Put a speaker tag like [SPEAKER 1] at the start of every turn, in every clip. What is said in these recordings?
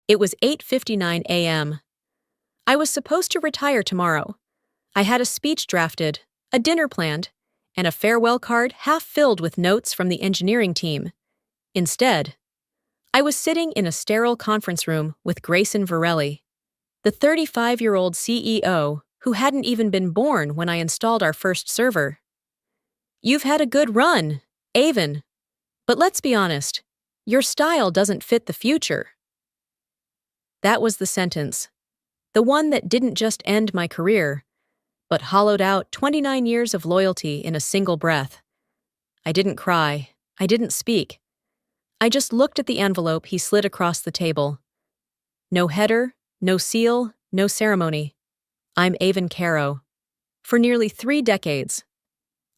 [SPEAKER 1] It was 8:59 a.m. I was supposed to retire tomorrow. I had a speech drafted, a dinner planned, and a farewell card half filled with notes from the engineering team. Instead, I was sitting in a sterile conference room with Grayson Varelli, the 35-year-old CEO who hadn't even been born when I installed our first server. "You've had a good run, Avon. But let's be honest, your style doesn't fit the future." That was the sentence, the one that didn't just end my career, but hollowed out 29 years of loyalty in a single breath. I didn't cry. I didn't speak. I just looked at the envelope he slid across the table. No header, no seal, no ceremony. I'm Avon Caro. For nearly 3 decades,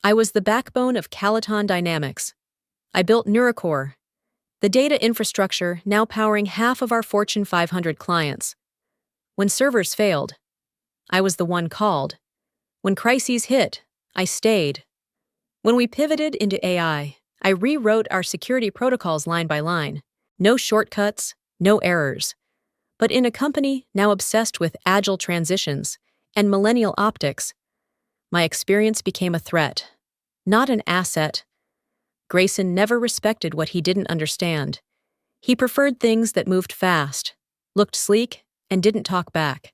[SPEAKER 1] I was the backbone of Calaton Dynamics. I built NeuroCore, the data infrastructure now powering half of our Fortune 500 clients. When servers failed, I was the one called. When crises hit, I stayed. When we pivoted into AI, I rewrote our security protocols line by line. No shortcuts, no errors. But in a company now obsessed with agile transitions and millennial optics, my experience became a threat, not an asset. Grayson never respected what he didn't understand. He preferred things that moved fast, looked sleek, and didn't talk back.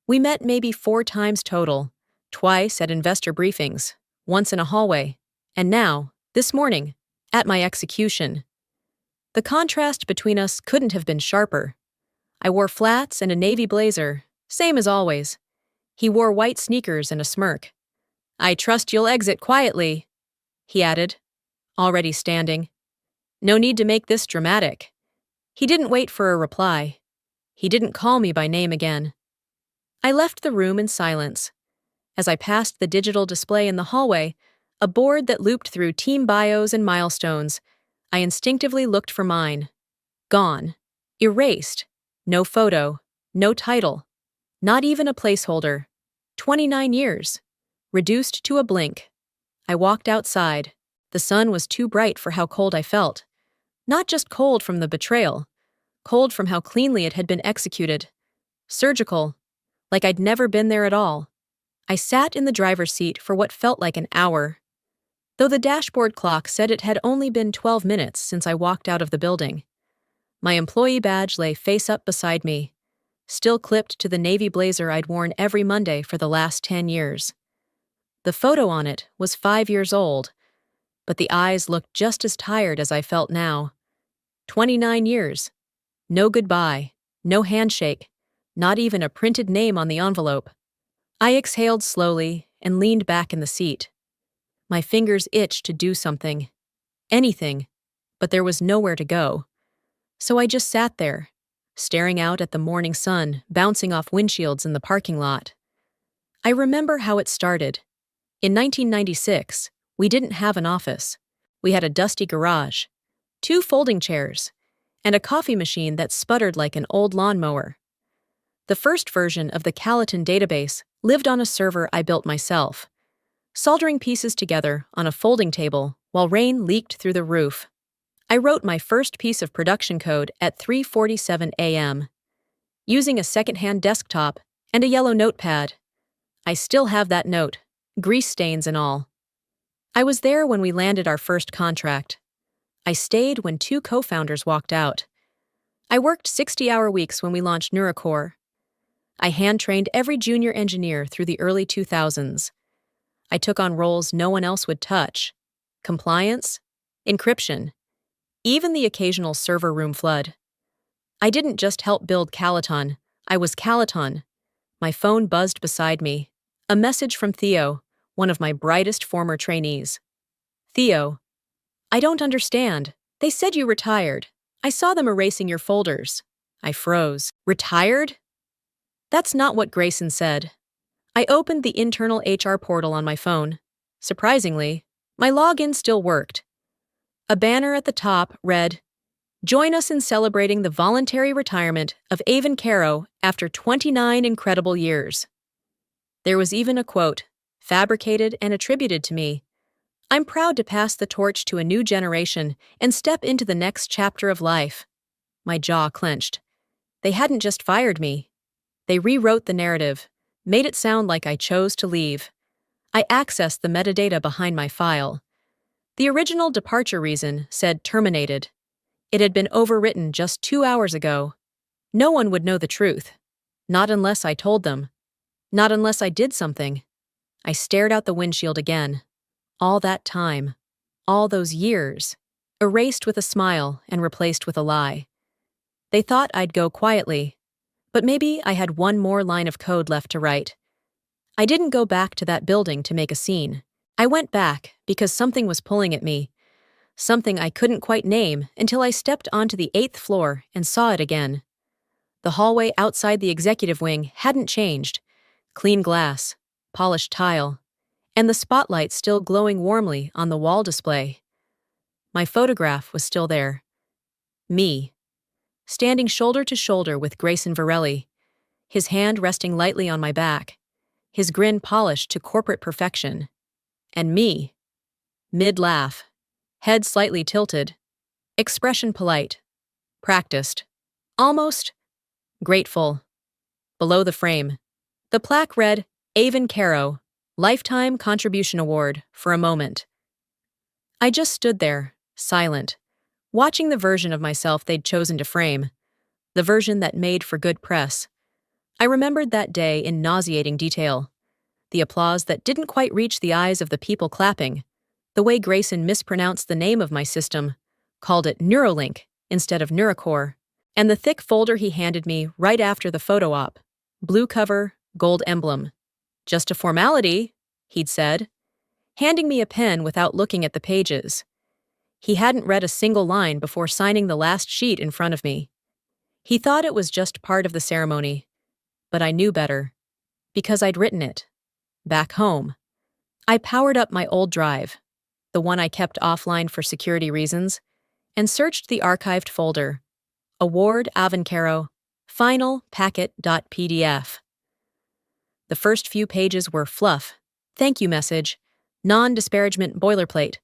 [SPEAKER 1] We met maybe 4 times total, twice at investor briefings, once in a hallway, and now, this morning, at my execution. The contrast between us couldn't have been sharper. I wore flats and a navy blazer, same as always. He wore white sneakers and a smirk. "I trust you'll exit quietly," he added, already standing. No need to make this dramatic. He didn't wait for a reply. He didn't call me by name again. I left the room in silence. As I passed the digital display in the hallway, a board that looped through team bios and milestones, I instinctively looked for mine. Gone. Erased. No photo. No title. Not even a placeholder. 29 years. Reduced to a blink. I walked outside. The sun was too bright for how cold I felt. Not just cold from the betrayal. Cold from how cleanly it had been executed. Surgical. Like I'd never been there at all. I sat in the driver's seat for what felt like an hour. Though the dashboard clock said it had only been 12 minutes since I walked out of the building. My employee badge lay face up beside me, still clipped to the navy blazer I'd worn every Monday for the last 10 years. The photo on it was 5 years old, but the eyes looked just as tired as I felt now. 29 years. No goodbye, no handshake, not even a printed name on the envelope. I exhaled slowly and leaned back in the seat. My fingers itched to do something. Anything, but there was nowhere to go. So I just sat there, staring out at the morning sun bouncing off windshields in the parking lot. I remember how it started. In 1996, we didn't have an office. We had a dusty garage, 2 folding chairs, and a coffee machine that sputtered like an old lawnmower. The first version of the Calaton database lived on a server I built myself, soldering pieces together on a folding table while rain leaked through the roof. I wrote my first piece of production code at 3:47 a.m., using a secondhand desktop and a yellow notepad. I still have that note, grease stains and all. I was there when we landed our first contract. I stayed when 2 co-founders walked out. I worked 60-hour weeks when we launched NeuroCore. I hand-trained every junior engineer through the early 2000s. I took on roles no one else would touch. Compliance, encryption, even the occasional server room flood. I didn't just help build Calaton, I was Calaton. My phone buzzed beside me. A message from Theo, one of my brightest former trainees. "Theo, I don't understand. They said you retired. I saw them erasing your folders." I froze. "Retired?" That's not what Grayson said. I opened the internal HR portal on my phone. Surprisingly, my login still worked. A banner at the top read, "Join us in celebrating the voluntary retirement of Avon Caro after 29 incredible years." There was even a quote, fabricated and attributed to me. "I'm proud to pass the torch to a new generation and step into the next chapter of life." My jaw clenched. They hadn't just fired me. They rewrote the narrative, made it sound like I chose to leave. I accessed the metadata behind my file. The original departure reason said terminated. It had been overwritten just 2 hours ago. No one would know the truth. Not unless I told them. Not unless I did something. I stared out the windshield again. All that time. All those years. Erased with a smile and replaced with a lie. They thought I'd go quietly. But maybe I had one more line of code left to write. I didn't go back to that building to make a scene. I went back because something was pulling at me. Something I couldn't quite name until I stepped onto the 8th floor and saw it again. The hallway outside the executive wing hadn't changed. Clean glass, polished tile, and the spotlight still glowing warmly on the wall display. My photograph was still there. Me, standing shoulder to shoulder with Grayson Varelli, his hand resting lightly on my back, his grin polished to corporate perfection. And me, mid-laugh, head slightly tilted, expression polite, practiced, almost grateful. Below the frame, the plaque read, Avon Caro, Lifetime Contribution Award, for a moment. I just stood there, silent, watching the version of myself they'd chosen to frame, the version that made for good press. I remembered that day in nauseating detail. The applause that didn't quite reach the eyes of the people clapping, the way Grayson mispronounced the name of my system, called it Neuralink instead of Neurocore, and the thick folder he handed me right after the photo op. Blue cover, gold emblem. Just a formality, he'd said, handing me a pen without looking at the pages. He hadn't read a single line before signing the last sheet in front of me. He thought it was just part of the ceremony, but I knew better, because I'd written it. Back home. I powered up my old drive, the one I kept offline for security reasons, and searched the archived folder. Award Avancaro, final packet.pdf. The first few pages were fluff, thank you message, non-disparagement boilerplate.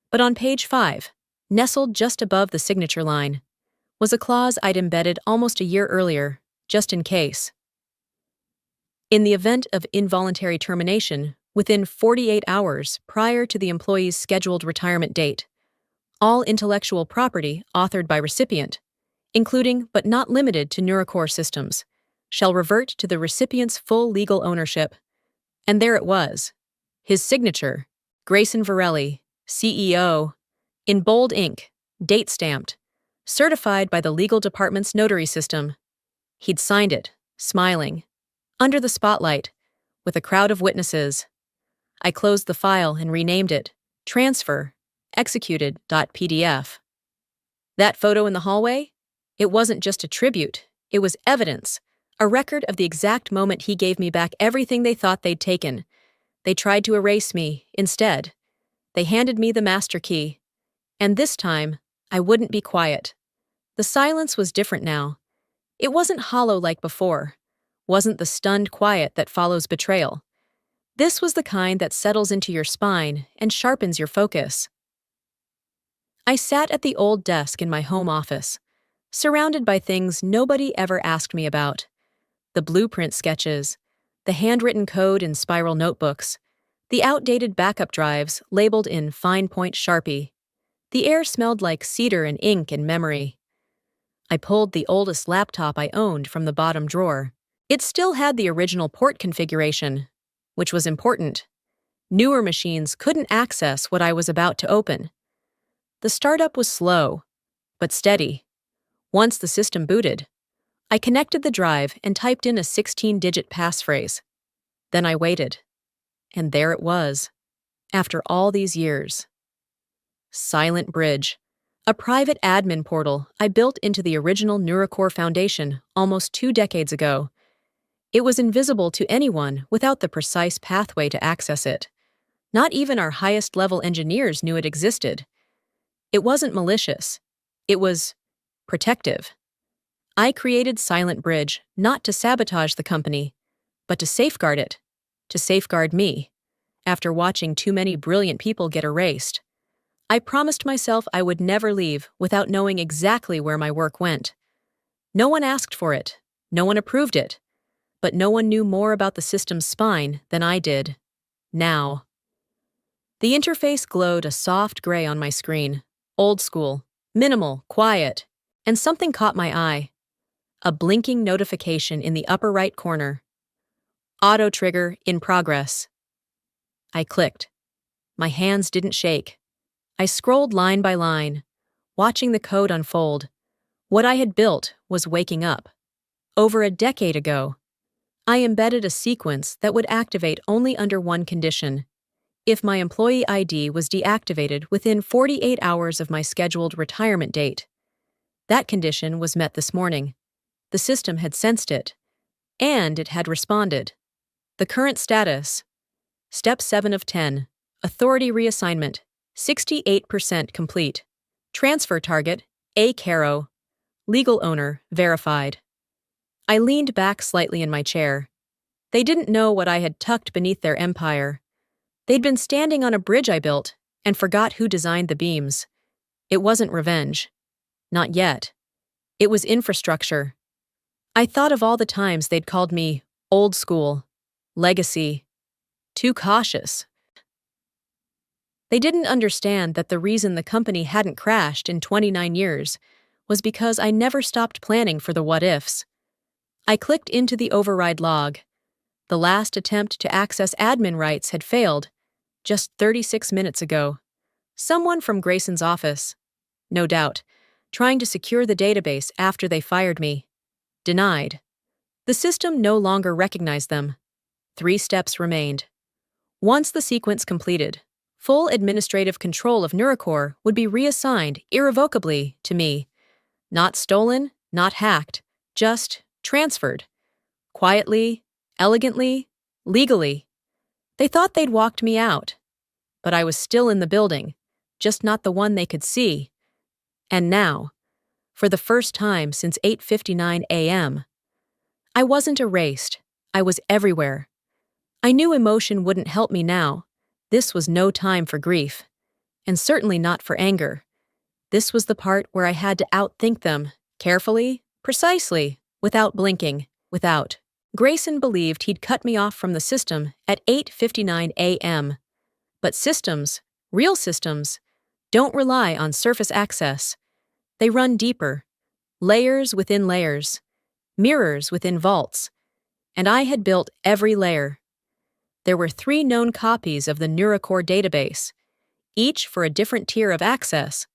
[SPEAKER 1] But on page 5, nestled just above the signature line, was a clause I'd embedded almost a year earlier, just in case. In the event of involuntary termination, within 48 hours prior to the employee's scheduled retirement date, all intellectual property authored by recipient, including but not limited to Neurocore systems, shall revert to the recipient's full legal ownership. And there it was. His signature, Grayson Varelli, CEO, in bold ink, date-stamped, certified by the legal department's notary system. He'd signed it, smiling, under the spotlight, with a crowd of witnesses. I closed the file and renamed it Transfer, Executed.pdf. That photo in the hallway? It wasn't just a tribute, it was evidence, a record of the exact moment he gave me back everything they thought they'd taken. They tried to erase me, instead. They handed me the master key. And this time, I wouldn't be quiet. The silence was different now. It wasn't hollow like before. Wasn't the stunned quiet that follows betrayal. This was the kind that settles into your spine and sharpens your focus. I sat at the old desk in my home office, surrounded by things nobody ever asked me about. The blueprint sketches, the handwritten code in spiral notebooks, the outdated backup drives labeled in fine point Sharpie. The air smelled like cedar and ink and memory. I pulled the oldest laptop I owned from the bottom drawer. It still had the original port configuration, which was important. Newer machines couldn't access what I was about to open. The startup was slow, but steady. Once the system booted, I connected the drive and typed in a 16-digit passphrase. Then I waited. And there it was, after all these years. Silent Bridge, a private admin portal I built into the original Neurocore Foundation almost 2 decades ago. It was invisible to anyone without the precise pathway to access it. Not even our highest-level engineers knew it existed. It wasn't malicious. It was protective. I created Silent Bridge not to sabotage the company, but to safeguard it, to safeguard me, after watching too many brilliant people get erased. I promised myself I would never leave without knowing exactly where my work went. No one asked for it. No one approved it. But no one knew more about the system's spine than I did. Now. The interface glowed a soft gray on my screen. Old school, minimal, quiet. And something caught my eye. A blinking notification in the upper right corner. Auto trigger in progress. I clicked. My hands didn't shake. I scrolled line by line, watching the code unfold. What I had built was waking up. Over a decade ago, I embedded a sequence that would activate only under one condition: if my employee ID was deactivated within 48 hours of my scheduled retirement date. That condition was met this morning. The system had sensed it, and it had responded. The current status: Step 7 of 10, Authority Reassignment, 68% complete. Transfer target, A. Caro. Legal owner, verified. I leaned back slightly in my chair. They didn't know what I had tucked beneath their empire. They'd been standing on a bridge I built and forgot who designed the beams. It wasn't revenge. Not yet. It was infrastructure. I thought of all the times they'd called me old school, legacy, too cautious. They didn't understand that the reason the company hadn't crashed in 29 years was because I never stopped planning for the what-ifs. I clicked into the override log. The last attempt to access admin rights had failed, just 36 minutes ago. Someone from Grayson's office, no doubt, trying to secure the database after they fired me. Denied. The system no longer recognized them. 3 steps remained. Once the sequence completed, full administrative control of Neurocore would be reassigned irrevocably to me. Not stolen, not hacked, just transferred. Quietly, elegantly, legally. They thought they'd walked me out. But I was still in the building, just not the one they could see. And now, for the first time since 8:59 a.m., I wasn't erased. I was everywhere. I knew emotion wouldn't help me now. This was no time for grief. And certainly not for anger. This was the part where I had to outthink them, carefully, precisely, without blinking, without. Grayson believed he'd cut me off from the system at 8:59 a.m. But systems, real systems, don't rely on surface access. They run deeper, layers within layers, mirrors within vaults. And I had built every layer. There were 3 known copies of the Neurocore database, each for a different tier of access.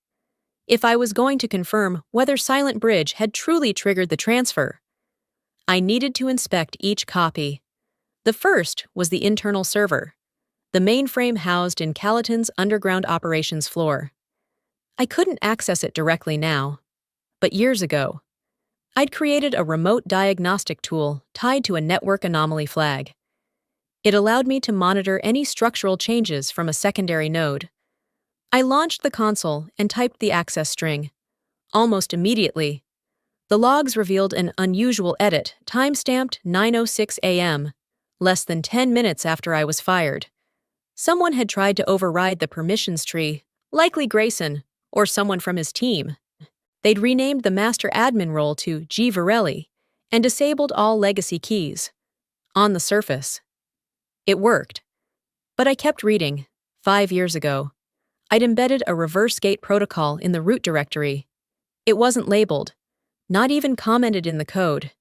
[SPEAKER 1] If I was going to confirm whether Silent Bridge had truly triggered the transfer, I needed to inspect each copy. The first was the internal server, the mainframe housed in Calaton's underground operations floor. I couldn't access it directly now, but years ago, I'd created a remote diagnostic tool tied to a network anomaly flag. It allowed me to monitor any structural changes from a secondary node. I launched the console and typed the access string. Almost immediately, the logs revealed an unusual edit, time-stamped 9:06 a.m., less than 10 minutes after I was fired. Someone had tried to override the permissions tree, likely Grayson, or someone from his team. They'd renamed the master admin role to G. Varelli and disabled all legacy keys. On the surface, it worked. But I kept reading. 5 years ago, I'd embedded a reverse gate protocol in the root directory. It wasn't labeled, not even commented in the code.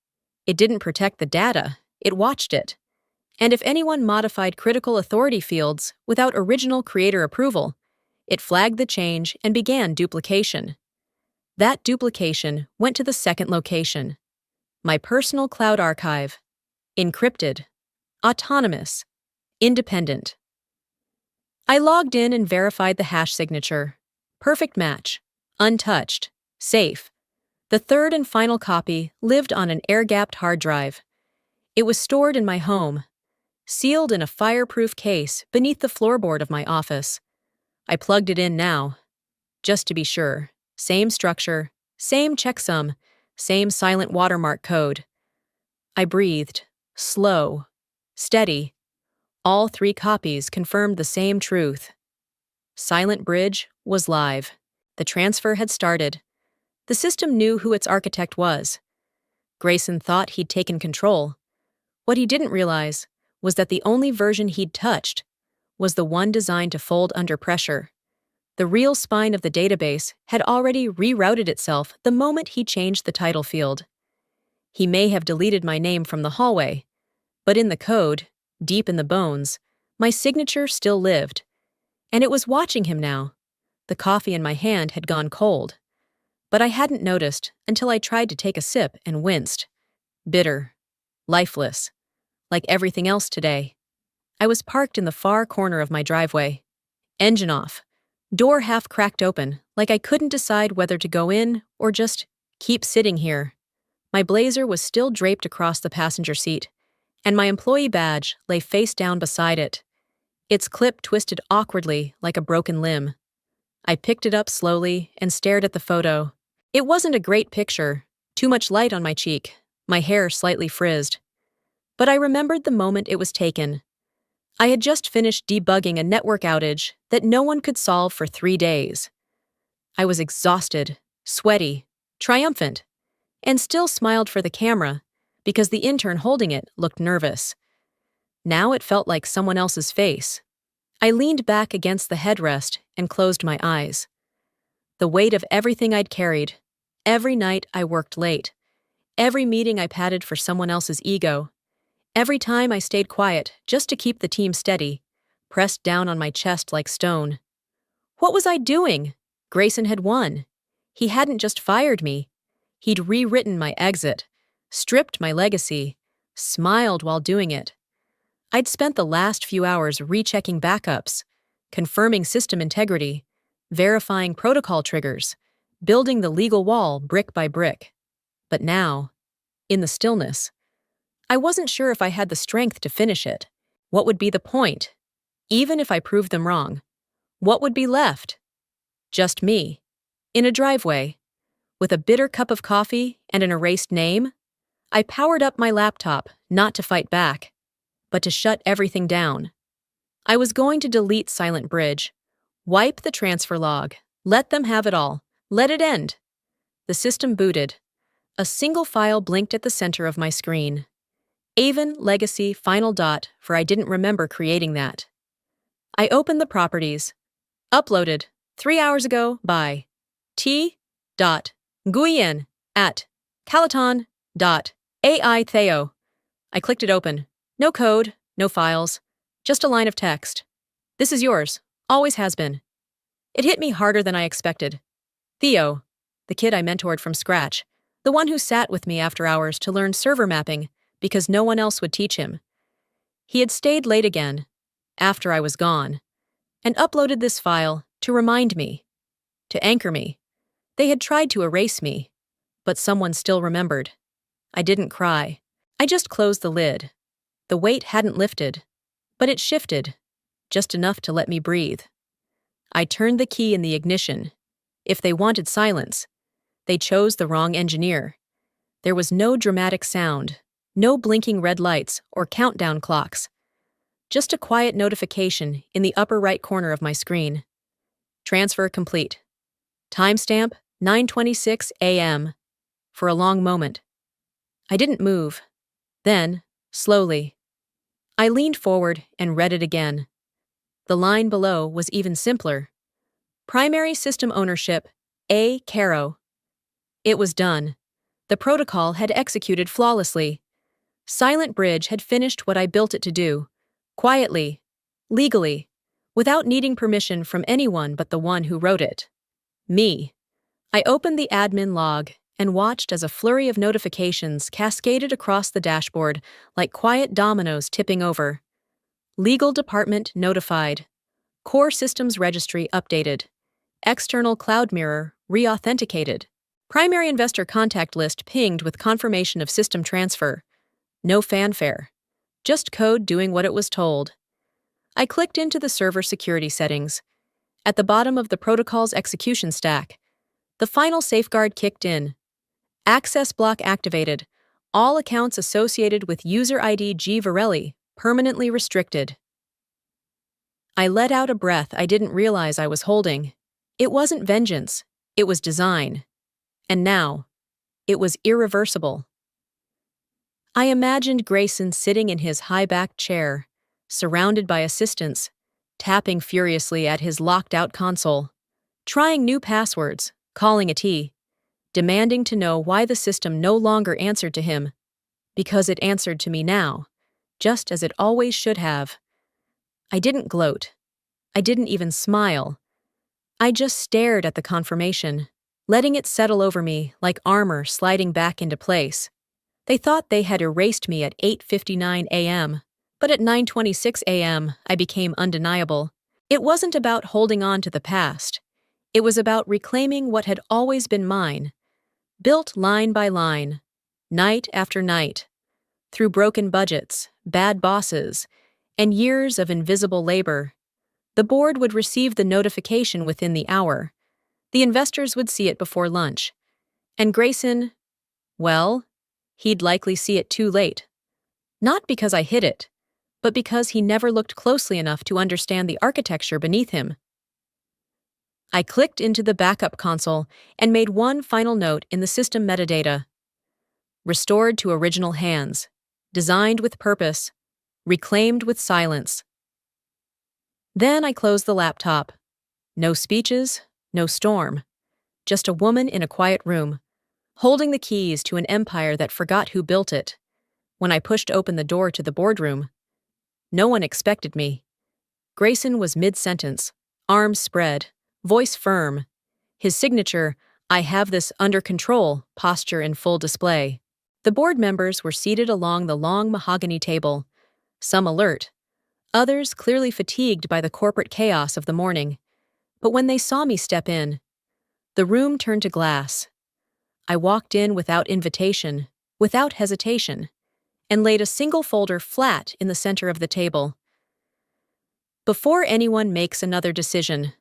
[SPEAKER 1] It didn't protect the data, it watched it. And if anyone modified critical authority fields without original creator approval, it flagged the change and began duplication. That duplication went to the second location, my personal cloud archive. Encrypted, autonomous, independent. I logged in and verified the hash signature. Perfect match, untouched, safe. The third and final copy lived on an air-gapped hard drive. It was stored in my home, sealed in a fireproof case beneath the floorboard of my office. I plugged it in now, just to be sure. Same structure, same checksum, same silent watermark code. I breathed, slow, steady. All 3 copies confirmed the same truth. Silent Bridge was live. The transfer had started. The system knew who its architect was. Grayson thought he'd taken control. What he didn't realize was that the only version he'd touched was the one designed to fold under pressure. The real spine of the database had already rerouted itself the moment he changed the title field. He may have deleted my name from the hallway, but in the code, deep in the bones, my signature still lived. And it was watching him now. The coffee in my hand had gone cold. But I hadn't noticed until I tried to take a sip and winced. Bitter. Lifeless. Like everything else today. I was parked in the far corner of my driveway. Engine off. Door half cracked open, like I couldn't decide whether to go in or just keep sitting here. My blazer was still draped across the passenger seat, and my employee badge lay face down beside it. Its clip twisted awkwardly like a broken limb. I picked it up slowly and stared at the photo. It wasn't a great picture, too much light on my cheek, my hair slightly frizzed. But I remembered the moment it was taken. I had just finished debugging a network outage that no one could solve for 3 days. I was exhausted, sweaty, triumphant, and still smiled for the camera because the intern holding it looked nervous. Now it felt like someone else's face. I leaned back against the headrest and closed my eyes. The weight of everything I'd carried, every night I worked late, every meeting I padded for someone else's ego, every time I stayed quiet just to keep the team steady, pressed down on my chest like stone. What was I doing? Grayson had won. He hadn't just fired me. He'd rewritten my exit, stripped my legacy, smiled while doing it. I'd spent the last few hours rechecking backups, confirming system integrity, verifying protocol triggers, building the legal wall brick by brick. But now, in the stillness, I wasn't sure if I had the strength to finish it. What would be the point? Even if I proved them wrong, what would be left? Just me, in a driveway, with a bitter cup of coffee and an erased name. I powered up my laptop, not to fight back, but to shut everything down. I was going to delete Silent Bridge, wipe the transfer log, let them have it all, let it end. The system booted. A single file blinked at the center of my screen. Avon Legacy Final Dot, for I didn't remember creating that. I opened the properties. Uploaded 3 hours ago by T. Nguyen at Calaton.ai Theo. I clicked it open. No code, no files, just a line of text. This is yours, always has been. It hit me harder than I expected. Theo, the kid I mentored from scratch, the one who sat with me after hours to learn server mapping because no one else would teach him. He had stayed late again, after I was gone, and uploaded this file to remind me, to anchor me. They had tried to erase me, but someone still remembered. I didn't cry. I just closed the lid. The weight hadn't lifted, but it shifted, just enough to let me breathe. I turned the key in the ignition. If they wanted silence, they chose the wrong engineer. There was no dramatic sound, no blinking red lights or countdown clocks. Just a quiet notification in the upper right corner of my screen. Transfer complete. Timestamp 9:26 a.m. For a long moment, I didn't move. Then, slowly, I leaned forward and read it again. The line below was even simpler. Primary system ownership, A. Caro. It was done. The protocol had executed flawlessly. Silent Bridge had finished what I built it to do, quietly, legally, without needing permission from anyone but the one who wrote it. Me. I opened the admin log and watched as a flurry of notifications cascaded across the dashboard like quiet dominoes tipping over. Legal department notified. Core systems registry updated. External cloud mirror re-authenticated. Primary investor contact list pinged with confirmation of system transfer. No fanfare. Just code doing what it was told. I clicked into the server security settings. At the bottom of the protocol's execution stack, the final safeguard kicked in. Access block activated. All accounts associated with user ID G. Varelli permanently restricted. I let out a breath I didn't realize I was holding. It wasn't vengeance. It was design. And now, it was irreversible. I imagined Grayson sitting in his high-backed chair, surrounded by assistants, tapping furiously at his locked-out console, trying new passwords, calling a T, demanding to know why the system no longer answered to him, because it answered to me now, just as it always should have. I didn't gloat. I didn't even smile. I just stared at the confirmation, letting it settle over me like armor sliding back into place. They thought they had erased me at 8:59 a.m., but at 9:26 a.m. I became undeniable. It wasn't about holding on to the past. It was about reclaiming what had always been mine, built line by line, night after night, through broken budgets, bad bosses, and years of invisible labor. The board would receive the notification within the hour. The investors would see it before lunch. And Grayson, well, he'd likely see it too late. Not because I hid it, but because he never looked closely enough to understand the architecture beneath him. I clicked into the backup console and made one final note in the system metadata. Restored to original hands, designed with purpose, reclaimed with silence. Then I closed the laptop. No speeches, no storm. Just a woman in a quiet room, holding the keys to an empire that forgot who built it. When I pushed open the door to the boardroom, no one expected me. Grayson was mid-sentence, arms spread, voice firm. His signature, "I have this under control," posture in full display. The board members were seated along the long mahogany table, some alert, others clearly fatigued by the corporate chaos of the morning. But when they saw me step in, the room turned to glass. I walked in without invitation, without hesitation, and laid a single folder flat in the center of the table. "Before anyone makes another decision,"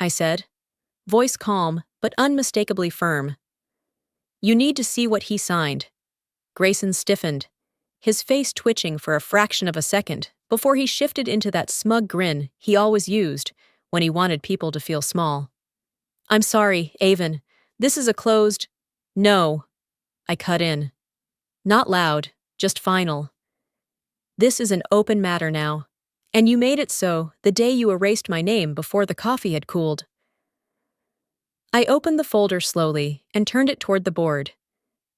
[SPEAKER 1] I said, voice calm but unmistakably firm, "you need to see what he signed." Grayson stiffened, his face twitching for a fraction of a second before he shifted into that smug grin he always used when he wanted people to feel small. "I'm sorry, Avon. This is a closed—" "No," I cut in. Not loud, just final. "This is an open matter now, and you made it so the day you erased my name before the coffee had cooled." I opened the folder slowly and turned it toward the board.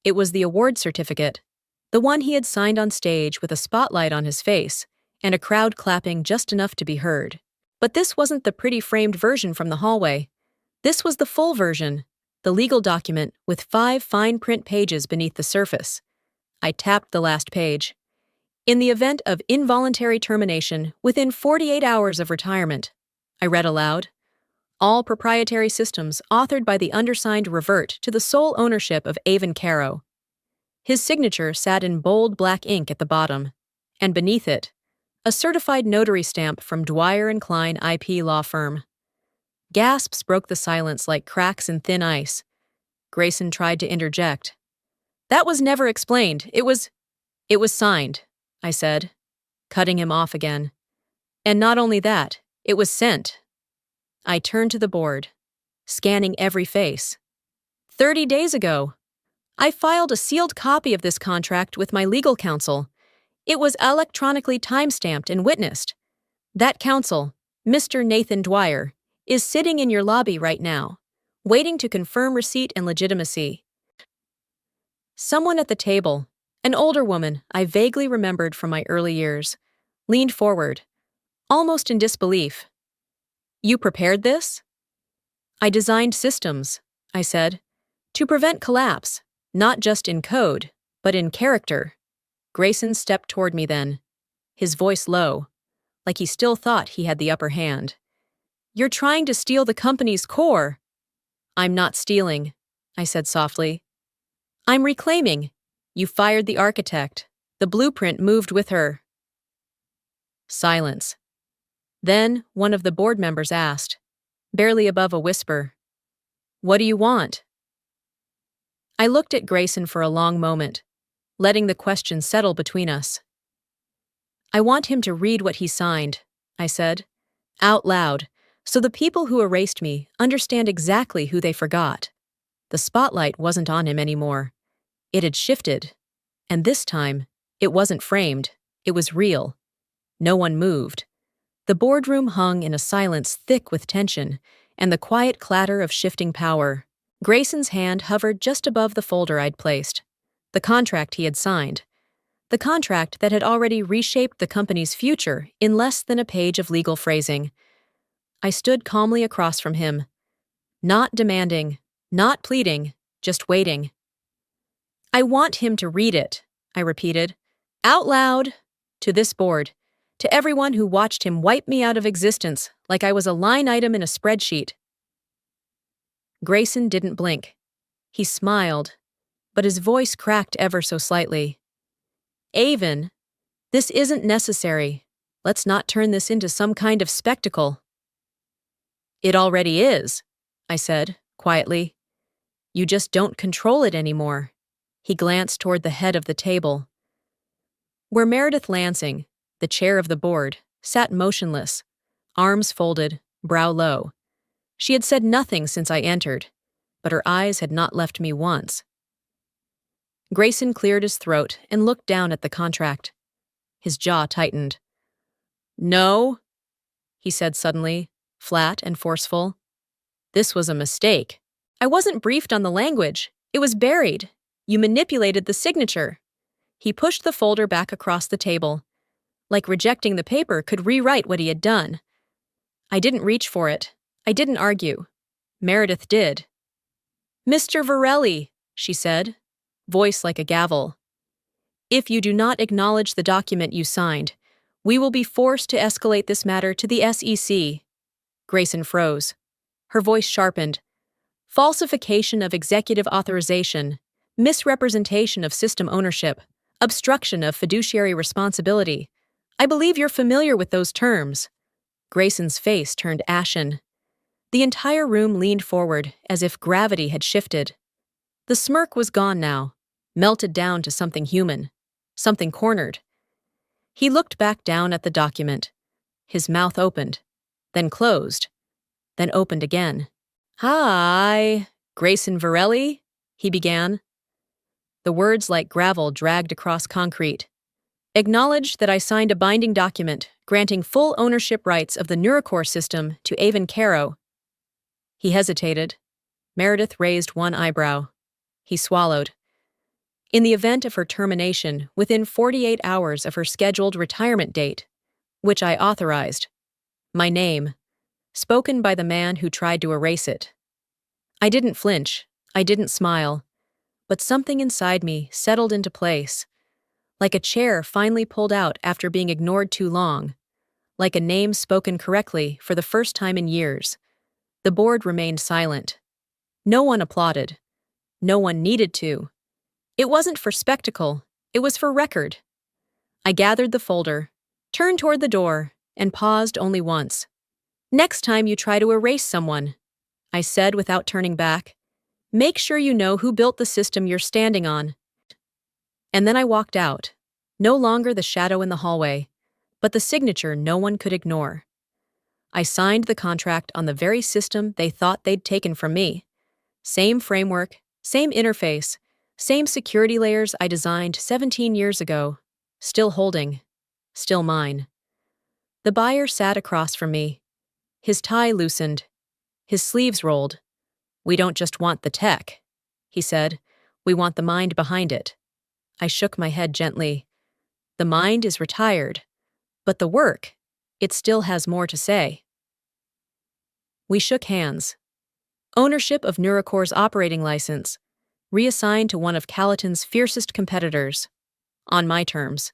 [SPEAKER 1] It was the award certificate, the one he had signed on stage with a spotlight on his face and a crowd clapping just enough to be heard. But this wasn't the pretty framed version from the hallway. This was the full version, the legal document with 5 fine print pages beneath the surface. I tapped the last page. "In the event of involuntary termination within 48 hours of retirement," I read aloud, "all proprietary systems authored by the undersigned revert to the sole ownership of Avon Caro." His signature sat in bold black ink at the bottom, and beneath it, a certified notary stamp from Dwyer & Klein IP law firm. Gasps broke the silence like cracks in thin ice. Grayson tried to interject. "That was never explained. It was signed," I said, cutting him off again. "And not only that, it was sent." I turned to the board, scanning every face. 30 days ago. I filed a sealed copy of this contract with my legal counsel. It was electronically time-stamped and witnessed. That counsel, Mr. Nathan Dwyer, is sitting in your lobby right now, waiting to confirm receipt and legitimacy. Someone at the table, an older woman I vaguely remembered from my early years, leaned forward, almost in disbelief. "You prepared this?" "I designed systems," I said, "to prevent collapse, not just in code, but in character." Grayson stepped toward me then, his voice low, like he still thought he had the upper hand. "You're trying to steal the company's core." "I'm not stealing," I said softly. "I'm reclaiming. You fired the architect. The blueprint moved with her." Silence. Then one of the board members asked, barely above a whisper, "What do you want?" I looked at Grayson for a long moment, letting the question settle between us. "I want him to read what he signed," I said, out loud, so the people who erased me understand exactly who they forgot. The spotlight wasn't on him anymore. It had shifted, and this time, It wasn't framed. It was real. No one moved. The boardroom hung in a silence thick with tension and the quiet clatter of shifting power. Grayson's hand hovered just above the folder I'd placed. The contract he had signed. The contract that had already reshaped the company's future in less than a page of legal phrasing. I stood calmly across from him. Not demanding, not pleading, just waiting. I want him to read it, I repeated. Out loud. To this board. To everyone who watched him wipe me out of existence like I was a line item in a spreadsheet. Grayson didn't blink. He smiled, but his voice cracked ever so slightly. Avon, this isn't necessary. Let's not turn this into some kind of spectacle. It already is, I said, quietly. You just don't control it anymore. He glanced toward the head of the table, where Meredith Lansing, the chair of the board, sat motionless, arms folded, brow low. She had said nothing since I entered, but her eyes had not left me once. Grayson cleared his throat and looked down at the contract. His jaw tightened. No, he said suddenly, flat and forceful. This was a mistake. I wasn't briefed on the language. It was buried. You manipulated the signature. He pushed the folder back across the table. Like rejecting the paper could rewrite what he had done. I didn't reach for it. I didn't argue. Meredith did. Mr. Varelli, she said, voice like a gavel. If you do not acknowledge the document you signed, we will be forced to escalate this matter to the SEC. Grayson froze. Her voice sharpened. Falsification of executive authorization, misrepresentation of system ownership, obstruction of fiduciary responsibility. I believe you're familiar with those terms. Grayson's face turned ashen. The entire room leaned forward as if gravity had shifted. The smirk was gone now, melted down to something human, something cornered. He looked back down at the document. His mouth opened, then closed, then opened again. Hi, Grayson Varelli, he began. The words like gravel dragged across concrete. Acknowledge that I signed a binding document granting full ownership rights of the Neurocore system to Avon Caro. He hesitated. Meredith raised one eyebrow. He swallowed. In the event of her termination within 48 hours of her scheduled retirement date, which I authorized. My name, spoken by the man who tried to erase it. I didn't flinch. I didn't smile. But something inside me settled into place. Like a chair finally pulled out after being ignored too long. Like a name spoken correctly for the first time in years. The board remained silent. No one applauded. No one needed to. It wasn't for spectacle. It was for record. I gathered the folder, turned toward the door, and paused only once. Next time you try to erase someone, I said without turning back, make sure you know who built the system you're standing on. And then I walked out, no longer the shadow in the hallway, but the signature no one could ignore. I signed the contract on the very system they thought they'd taken from me. Same framework, same interface, same security layers I designed 17 years ago, still holding, still mine. The buyer sat across from me. His tie loosened, his sleeves rolled. We don't just want the tech, he said. We want the mind behind it. I shook my head gently. The mind is retired, but the work, it still has more to say. We shook hands. Ownership of Neurocore's operating license, reassigned to one of Calaton's fiercest competitors. On my terms,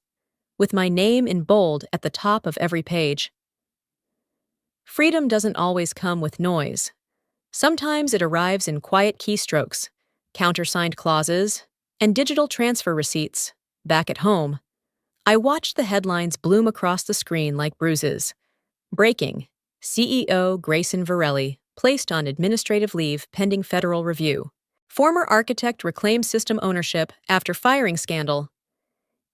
[SPEAKER 1] with my name in bold at the top of every page. Freedom doesn't always come with noise. Sometimes it arrives in quiet keystrokes, countersigned clauses, and digital transfer receipts. Back at home, I watched the headlines bloom across the screen like bruises. Breaking: CEO Grayson Varelli placed on administrative leave pending federal review. Former architect reclaims system ownership after firing scandal.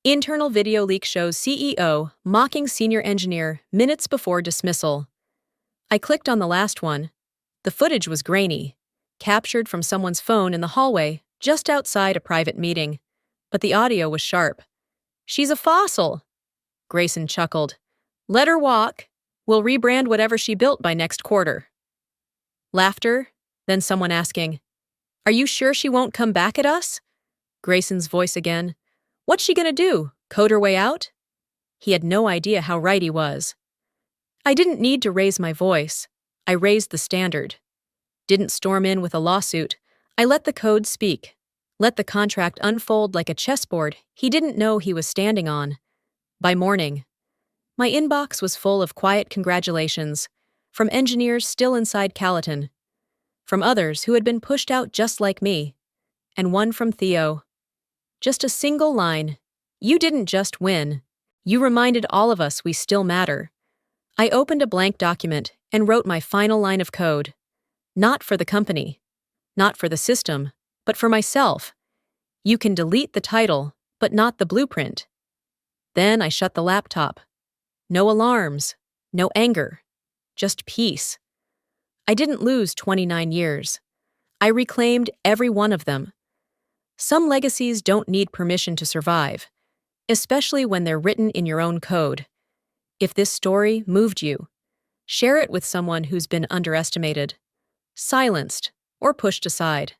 [SPEAKER 1] Internal video leak shows CEO mocking senior engineer minutes before dismissal. I clicked on the last one. The footage was grainy, captured from someone's phone in the hallway just outside a private meeting, but the audio was sharp. She's a fossil, Grayson chuckled. Let her walk. We'll rebrand whatever she built by next quarter. Laughter, then someone asking, Are you sure she won't come back at us? Grayson's voice again. What's she gonna do? Code her way out? He had no idea how right he was. I didn't need to raise my voice. I raised the standard. Didn't storm in with a lawsuit. I let the code speak. Let the contract unfold like a chessboard he didn't know he was standing on. By morning, my inbox was full of quiet congratulations from engineers still inside Calaton, from others who had been pushed out just like me, and one from Theo. Just a single line. You didn't just win. You reminded all of us we still matter. I opened a blank document and wrote my final line of code. Not for the company, not for the system, but for myself. You can delete the title, but not the blueprint. Then I shut the laptop. No alarms, no anger, just peace. I didn't lose 29 years. I reclaimed every one of them. Some legacies don't need permission to survive, especially when they're written in your own code. If this story moved you, share it with someone who's been underestimated, silenced, or pushed aside.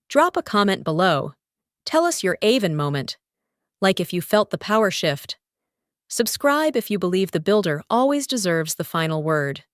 [SPEAKER 1] Drop a comment below. Tell us your Avon moment, like if you felt the power shift. Subscribe if you believe the builder always deserves the final word.